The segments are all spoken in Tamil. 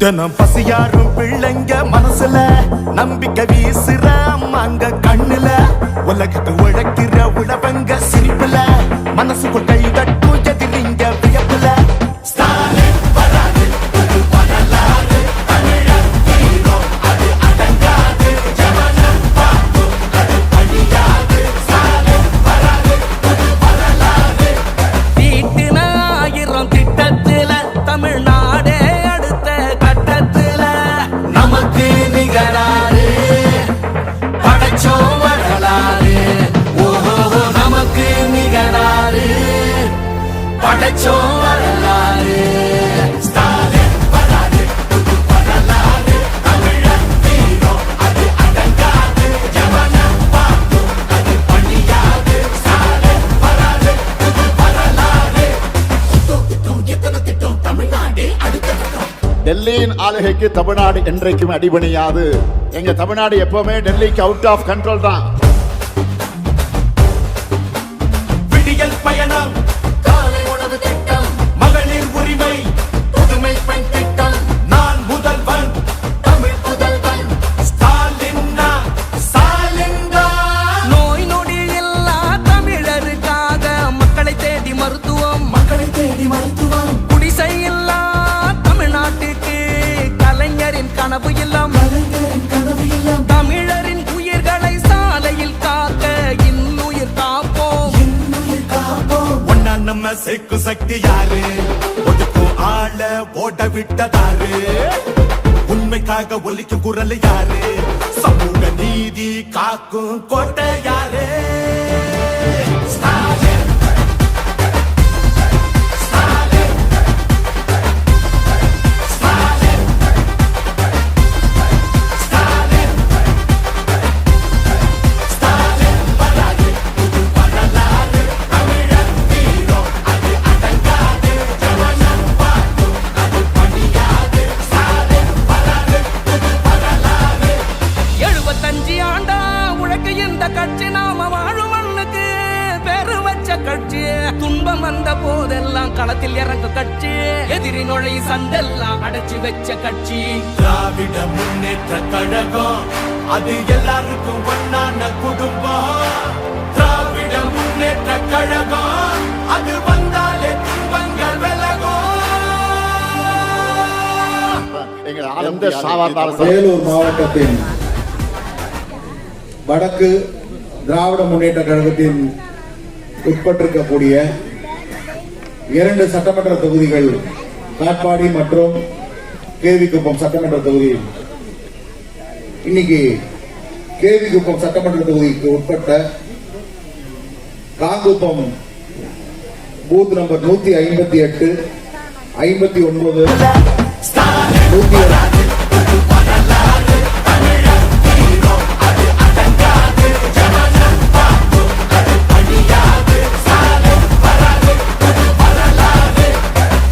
தினம் பசியாரும் பிள்ளைங்க மனசுல நம்பிக்கை வீசுற அம்மாங்க கண்ணுல உலகத்து உழைக்கிற உழவங்க சிரிப்புல மனசுக்குள் கை தட்டும் எதிரிங்க வியப்புல ஸ்டாலின் வராது புது வரலாறு தமிழர் வீரம் அது அடங்காது ஜவனம் பார்க்கும் அது அழியாது ஸ்டாலின் வராது புது வரலாறு தீட்டின 1000 திட்டத்தில தமிழ்நாடே அடுத்த கட்டத்தில நமக்கு நிகராறு படைச்சோம் வரலாறு ஓஹோ நமக்கு நிகராறு படைச்சோம் வரலாறு ஸ்டாலின் வராது புது வரலாறு தமிழர் வீரம் அது அடங்காது ஜவனம் பார்க்கும் அது அழியாது ஸ்டாலின் வராது புது வரலாறு எத்தனை திட்டம் தமிழ்நாடே அடுத்த கட்டம் டெல்லியின் ஆளுகைக்கு தமிழ்நாடு என்றைக்கும் அடிபணியாது. எங்க தமிழ்நாடு எப்பவுமே டெல்லிக்கு அவுட் ஆஃப் கண்ட்ரோல் தான். விடியல் பயணம் காலை உணவு திட்டம் மகளிர் உரிமை புதுமை பெண் திட்டம் நான் முதல்வன் தமிழ் புதல்வன் ஸ்டாலின்னா ஸ்டாலின்தா நோய் நொடி இல்லா தமிழருக்காக மக்களை தேடி மருத்துவம் குடிசை இல்லா தமிழ்நாட்டுக்கு கலைஞரின் கனவு இல்லம் தமிழரின் உயிர்களை சாலையில் காக்க இன்னுயிர் காப்போம் ஒன்னா நம்ம சேர்க்கும் சக்தி யாரு ஒதுக்கும் ஆள ஓட விட்டதாரு உண்மைக்காக ஒலிக்கும் குரல் யாரு சமூக நீதி காக்கும் கோட்டை யாரு ஸ்டாலின் ஸ்டாலின் ஸ்டாலின் ஸ்டாலின் ஸ்டாலின் வராது புது வரலாறு தமிழர் வீரம் அது அடங்காது ஜவனம் பார்க்கும் அது அழியாது ஸ்டாலின் வராது புது வரலாறு 75 ஆண்டா உழைக்க இந்த கட்சி நாம வாழும் மண்ணுக்கு பெரு வச்ச கட்சி துன்பம் வந்த போதெல்லாம் களத்தில் இறங்க கட்சி எதிரி நுழை சண்டெல்லாம் அடைச்சு வச்ச கட்சி திராவிட முன்னேற்ற கழகம் அது எல்லாருக்கும் ஒன்னான குடும்பம் திராவிட முன்னேற்ற கழகம் அது வந்தாலே துன்பங்கள் விலகும் எங்க எந்த சாவா இருந்தாலும் சரி. வேலூர் மாவட்டத்தின் வடக்கு திராவிட முன்னேற்ற கழகத்தின் உட்பட்டிருக்கக்கூடிய 2 சட்டமன்ற தொகுதிகள் காட்பாடி மற்றும் கேவிக்குப்பம் சட்டமன்ற தொகுதி. இன்னைக்கு கேவிக்குப்பம் சட்டமன்ற தொகுதிக்கு உட்பட்ட காங்குப்பம் பூத் நம்பர் 158 59 100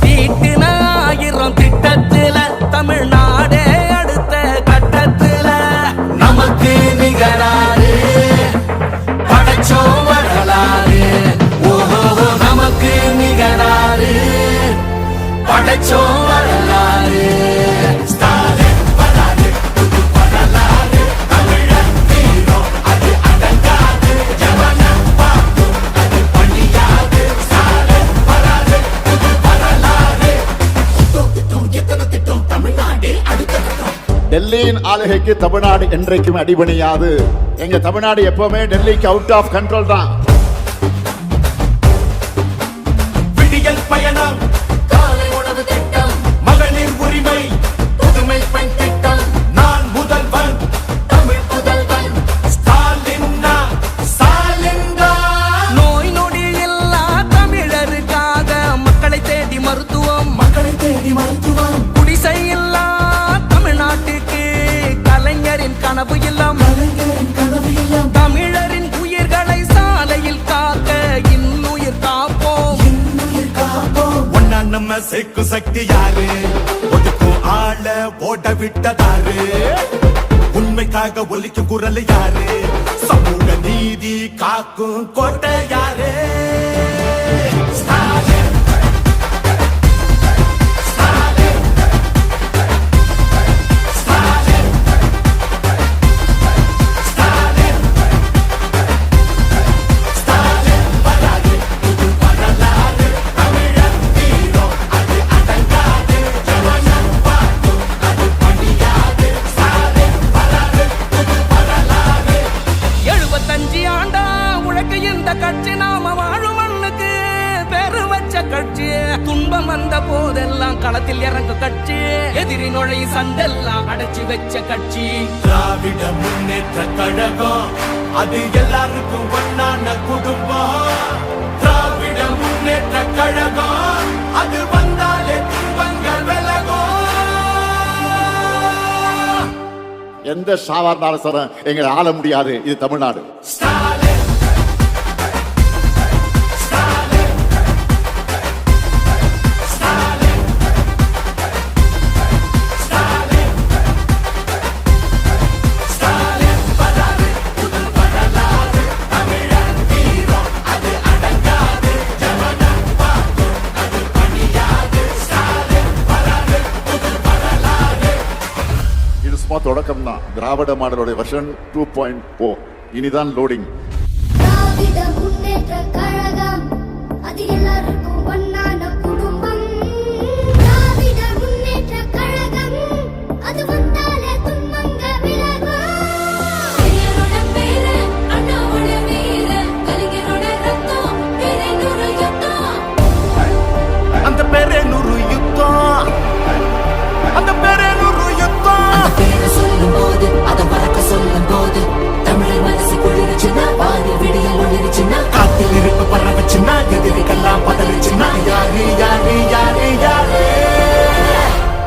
தீட்டின 1000 திட்டத்தில தமிழ்நாடே அடுத்த கட்டத்தில நமக்கு நிகராறு படைச்சோம் வரலாறு ஓஹோ நமக்கு நிகராறு படைச்சோம் வரலாறு ஸ்டாலின் வராது புது வரலாறு தமிழர் வீரம் அது அடங்காது ஜவனம் பார்க்கும் அது அழியாது ஸ்டாலின் வராது புது வரலாறு எத்தனை திட்டம் தமிழ்நாடே அடுத்த கட்டம் டெல்லியின் ஆளுகைக்கு தமிழ்நாடு என்றைக்கும் அடிபணியாது. எங்க தமிழ்நாடு எப்பவுமே டெல்லிக்கு அவுட் ஆஃப் கண்ட்ரோல் தான். விடியல் பயணம் காலை உணவு திட்டம் மகளிர் உரிமை புதுமை பெண் திட்டம் நான் முதல்வன் தமிழ் புதல்வன் ஸ்டாலின்னா ஸ்டாலின்தா நோய் நொடி இல்லா தமிழருக்காக மக்களை தேடி மருத்துவம் குடிசை இல்லா தமிழ்நாட்டுக்கு கலைஞரின் கனவு இல்லம் தமிழரின் உயிர்களை சாலையில் காக்க இன்னுயிர் காப்போம் ஒன்னா நம்ம சேர்க்கும் சக்தி யாரு ஒதுக்கும் ஆள ஓட விட்டதாரு உண்மைக்காக ஒலிக்கும் குரல் யாரு சமூக நீதி காக்கும் கோட்டை யாரு ஸ்டாலின் ஸ்டாலின் களத்தில் இறங்கு கட்சி எதிரி நுழையும் சண்டெல்லாம் அடைச்சு வச்ச கட்சி திராவிட முன்னேற்ற கழகம் அது எல்லாருக்கும் ஒண்ணான குடும்பம். திராவிட முன்னேற்ற கழகம் அது வந்தாலே துன்பங்கள் விலகும். எந்த சாதாரண சார் எங்களை ஆள முடியாது. இது தமிழ்நாடு. ஸ்டாலின் ஸ்டாலின் ஸ்டாலின் ஸ்டாலின் ஸ்டாலின் வராரு புது வரலாறு. தமிழன் வீரம் அது அடங்காது. ஜமனம் பார்க்கும் அது பணியாது. ஸ்டாலின் வராரு புது வரலாறு. இது சும்மா தொடக்கம் தான். திராவிட மாடலோட வெர்ஷன் 2.0 இனிதான் லோடிங். திராவிட முன்னேற்ற கழகம் அது எல்லாருக்கும்